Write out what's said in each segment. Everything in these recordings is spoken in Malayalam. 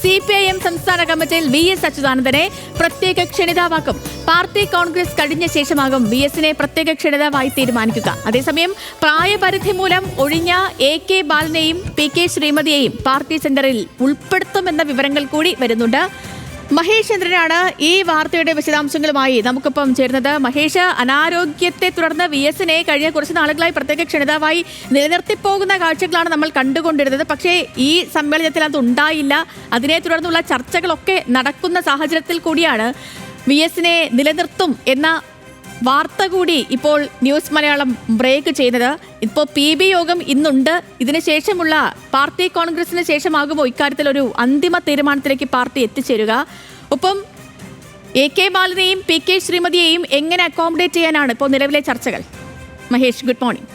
CPIM സംസ്ഥാന കമ്മിറ്റിയിൽ VS അച്യുതാനന്ദനെ പ്രത്യേക ക്ഷണിതാവാക്കും. പാർട്ടി കോൺഗ്രസ് കഴിഞ്ഞ ശേഷമാകും VSനെ പ്രത്യേക ക്ഷണിതാവായി തീരുമാനിക്കുക. അതേസമയം പ്രായപരിധി മൂലം ഒഴിഞ്ഞ AK ബാലനെയും PK ശ്രീമതിയെയും പാർട്ടി സെന്ററിൽ ഉൾപ്പെടുത്തുമെന്ന വിവരങ്ങൾ കൂടി വരുന്നുണ്ട്. മഹേഷ് ചന്ദ്രനാണ് ഈ വാർത്തയുടെ വിശദാംശങ്ങളുമായി നമുക്കിപ്പം ചേരുന്നത്. മഹേഷ്, അനാരോഗ്യത്തെ തുടർന്ന് VSനെ കഴിഞ്ഞ കുറച്ച് നാളുകളായി പ്രത്യേക ക്ഷണിതാവായി നിലനിർത്തിപ്പോകുന്ന കാഴ്ചകളാണ് നമ്മൾ കണ്ടുകൊണ്ടിരുന്നത്. പക്ഷേ ഈ സമ്മേളനത്തിൽ അത് ഉണ്ടായില്ല. അതിനെ തുടർന്നുള്ള ചർച്ചകളൊക്കെ നടക്കുന്ന സാഹചര്യത്തിൽ കൂടിയാണ് VSനെ നിലനിർത്തും എന്ന വാർത്ത കൂടി ഇപ്പോൾ ന്യൂസ് മലയാളം ബ്രേക്ക് ചെയ്യുന്നത്. ഇപ്പോൾ PB യോഗം ഇന്നുണ്ട്. ഇതിനുശേഷമുള്ള പാർട്ടി കോൺഗ്രസിന് ശേഷമാകുമോ ഇക്കാര്യത്തിൽ ഒരു അന്തിമ തീരുമാനത്തിലേക്ക് പാർട്ടി എത്തിച്ചേരുക? ഒപ്പം AK ബാലനെയും PK ശ്രീമതിയെയും എങ്ങനെ അക്കോമഡേറ്റ് ചെയ്യാനാണ് ഇപ്പോൾ നിലവിലെ ചർച്ചകൾ? Mahesh, good morning.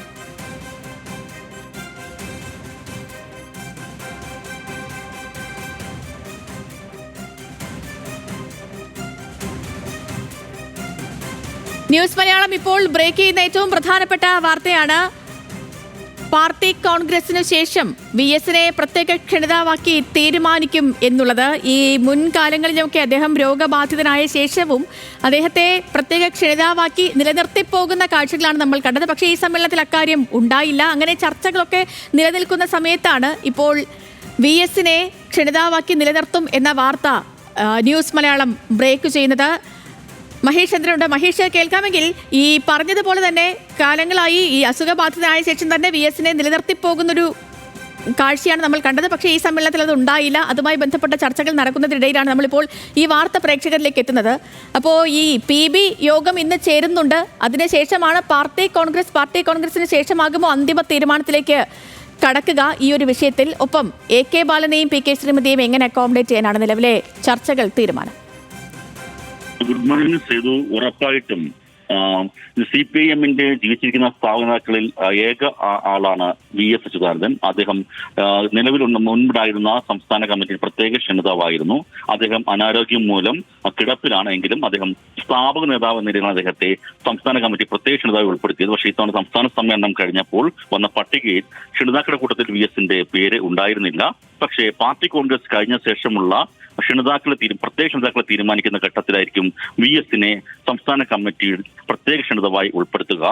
News Malayalam ഇപ്പോൾ ബ്രേക്ക് ചെയ്യുന്ന ഏറ്റവും പ്രധാനപ്പെട്ട വാർത്തയാണ്. പാർട്ടി കോൺഗ്രസിനു ശേഷം VSനെ പ്രത്യേക ക്ഷണിതാവാക്കി തീരുമാനിക്കും എന്നുള്ളത്. ഈ മുൻകാലങ്ങളിലൊക്കെ അദ്ദേഹം രോഗബാധിതനായ ശേഷവും അദ്ദേഹത്തെ പ്രത്യേക ക്ഷണിതാവാക്കി നിലനിർത്തിപ്പോകുന്ന കാഴ്ചകളാണ് നമ്മൾ കണ്ടത്. പക്ഷേ ഈ സമ്മേളനത്തിൽ അക്കാര്യം ഉണ്ടായില്ല. അങ്ങനെ ചർച്ചകളൊക്കെ നിലനിൽക്കുന്ന സമയത്താണ് ഇപ്പോൾ VSനെ ക്ഷണിതാവാക്കി നിലനിർത്തും എന്ന വാർത്ത ന്യൂസ് മലയാളം ബ്രേക്ക് ചെയ്യുന്നത്. മഹേഷ് ചന്ദ്രനുണ്ട്. മഹേഷ്, കേൾക്കാമെങ്കിൽ ഈ പറഞ്ഞതുപോലെ തന്നെ കാലങ്ങളായി ഈ അസുഖബാധിതനായ ശേഷം തന്നെ VSനെ നിലനിർത്തിപ്പോകുന്നൊരു കാഴ്ചയാണ് നമ്മൾ കണ്ടത്. പക്ഷേ ഈ സമ്മേളനത്തിൽ അത് ഉണ്ടായില്ല. അതുമായി ബന്ധപ്പെട്ട ചർച്ചകൾ നടക്കുന്നതിനിടയിലാണ് നമ്മളിപ്പോൾ ഈ വാർത്ത പ്രേക്ഷകരിലേക്ക് എത്തുന്നത്. അപ്പോൾ ഈ PB യോഗം ഇന്ന് ചേരുന്നുണ്ട്. അതിനുശേഷമാണ് പാർട്ടി കോൺഗ്രസിന് ശേഷമാകുമ്പോൾ അന്തിമ തീരുമാനത്തിലേക്ക് കടക്കുക ഈ ഒരു വിഷയത്തിൽ. ഒപ്പം AK ബാലനെയും PK ശ്രീമതിയെയും എങ്ങനെ അക്കോമഡേറ്റ് ചെയ്യാനാണ് നിലവിലെ ചർച്ചകൾ തീരുമാനം? Good morning Sethu. ഉറപ്പായിട്ടും CPIMന്റെ ജീവിച്ചിരിക്കുന്ന സ്ഥാപനാക്കളിൽ ഏക ആളാണ് VS അച്യുതാനന്ദൻ. അദ്ദേഹം മുൻപുണ്ടായിരുന്ന സംസ്ഥാന കമ്മിറ്റി പ്രത്യേക ക്ഷണിതാവായിരുന്നു. അദ്ദേഹം അനാരോഗ്യം മൂലം കിടപ്പിലാണ് എങ്കിലും അദ്ദേഹം സ്ഥാപക നേതാവ് എന്ന നിലയിലാണ് അദ്ദേഹത്തെ സംസ്ഥാന കമ്മിറ്റി പ്രത്യേക ക്ഷണിതാവ് ഉൾപ്പെടുത്തിയത്. പക്ഷേ ഇത്തവണ സംസ്ഥാന സമ്മേളനം കഴിഞ്ഞപ്പോൾ വന്ന പട്ടികയിൽ ക്ഷണിതാക്കളുടെ കൂട്ടത്തിൽ VSന്റെ പേര് ഉണ്ടായിരുന്നില്ല. പക്ഷേ പാർട്ടി കോൺഗ്രസ് കഴിഞ്ഞ ശേഷമുള്ള പ്രത്യേക ക്ഷണിതാക്കളെ തീരുമാനിക്കുന്ന ഘട്ടത്തിലായിരിക്കും VSനെ സംസ്ഥാന കമ്മിറ്റിയിൽ പ്രത്യേക ക്ഷണിതാവായി ഉൾപ്പെടുത്തുക.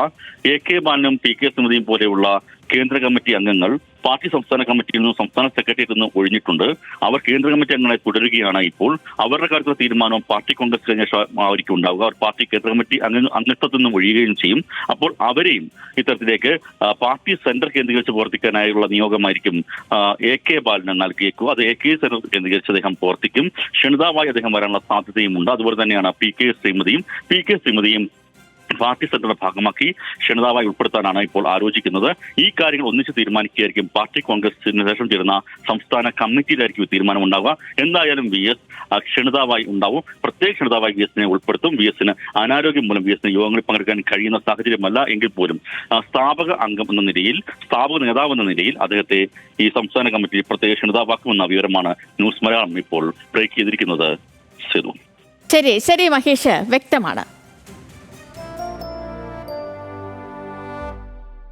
AK ബാലനും PK ശ്രീമതിയും പോലെയുള്ള കേന്ദ്ര കമ്മിറ്റി അംഗങ്ങൾ പാർട്ടി സംസ്ഥാന കമ്മിറ്റിയിൽ നിന്നും സംസ്ഥാന സെക്രട്ടേറിയറ്റിൽ നിന്നും ഒഴിഞ്ഞിട്ടുണ്ട്. അവർ കേന്ദ്ര കമ്മിറ്റി അംഗങ്ങളെ തുടരുകയാണ്. ഇപ്പോൾ അവരുടെ കാര്യത്തിലുള്ള തീരുമാനവും പാർട്ടി കോൺഗ്രസ് കഴിഞ്ഞ ആയിരിക്കും ഉണ്ടാവുക. അവർ പാർട്ടി കേന്ദ്ര കമ്മിറ്റി അംഗത്വത്തിൽ നിന്നും ഒഴിയുകയും ചെയ്യും. അപ്പോൾ അവരെയും ഇത്തരത്തിലേക്ക് പാർട്ടി സെന്റർ കേന്ദ്രീകരിച്ച് പ്രവർത്തിക്കാനായുള്ള നിയോഗമായിരിക്കും AK ബാലന് നൽകിയേക്കുക. അത് AK സെന്റർ കേന്ദ്രീകരിച്ച് അദ്ദേഹം പ്രവർത്തിക്കും. ക്ഷണിതാവായി അദ്ദേഹം വരാനുള്ള സാധ്യതയുമുണ്ട്. അതുപോലെ തന്നെയാണ് PK ശ്രീമതിയും പാർട്ടി സെന്ററിന്റെ ഭാഗമാക്കി ക്ഷണിതാവായി ഉൾപ്പെടുത്താനാണ് ഇപ്പോൾ ആലോചിക്കുന്നത്. ഈ കാര്യങ്ങൾ ഒന്നിച്ച് തീരുമാനിക്കുകയായിരിക്കും പാർട്ടി കോൺഗ്രസിന് ശേഷം ചേരുന്ന സംസ്ഥാന കമ്മിറ്റിയിലായിരിക്കും തീരുമാനം ഉണ്ടാവുക. എന്തായാലും VS ക്ഷണിതാവായി ഉണ്ടാവും. പ്രത്യേക ക്ഷണിതാവായി VSനെ ഉൾപ്പെടുത്തും. VSന് അനാരോഗ്യം മൂലം VSന് യോഗങ്ങളിൽ പങ്കെടുക്കാൻ കഴിയുന്ന സാഹചര്യമല്ല എങ്കിൽ പോലും സ്ഥാപക അംഗം എന്ന നിലയിൽ, സ്ഥാപക നേതാവ് എന്ന നിലയിൽ അദ്ദേഹത്തെ ഈ സംസ്ഥാന കമ്മിറ്റി പ്രത്യേക ക്ഷണിതാവാക്കുമെന്ന വിവരമാണ് ന്യൂസ് മലയാളം ഇപ്പോൾ ബ്രേക്ക് ചെയ്തിരിക്കുന്നത്. ശരി മഹേഷ്, വ്യക്തമാണ്.